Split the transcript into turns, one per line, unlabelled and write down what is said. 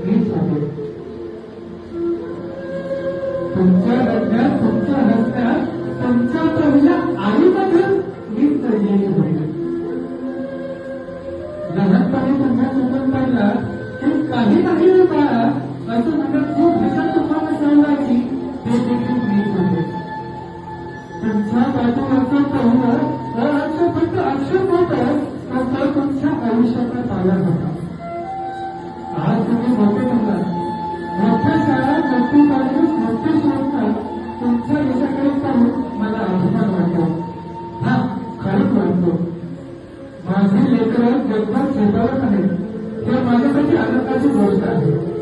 मीच होते. तुमच्या लग्नात, तुमच्या हस्त्यात, तुमच्या पहिल्या आईमध्ये मीच यश होईल. लहानपणी तुम्हाला सोबत पाहिला की काही नाही बाळा असं म्हणत खूप भाषा तुम्हाला सांगायची, ते देखील मीच होते. तुमच्या बाजूवरचं पहिलं असं फक्त अक्षर होतं, तर तुमच्या आयुष्याचा पालन होता. आज तुम्ही मोठे म्हणतात, मोठ्या शाळा, मोठी कॉलेज, मोठी संस्था, तुमच्या यशाकडे पाहून मला अभिमान वाटतो. हा, खरंच वाटतो. माझी लेकरं जगभर झेपावत आहेत, हे माझ्यासाठी आनंदाची गोष्ट आहे.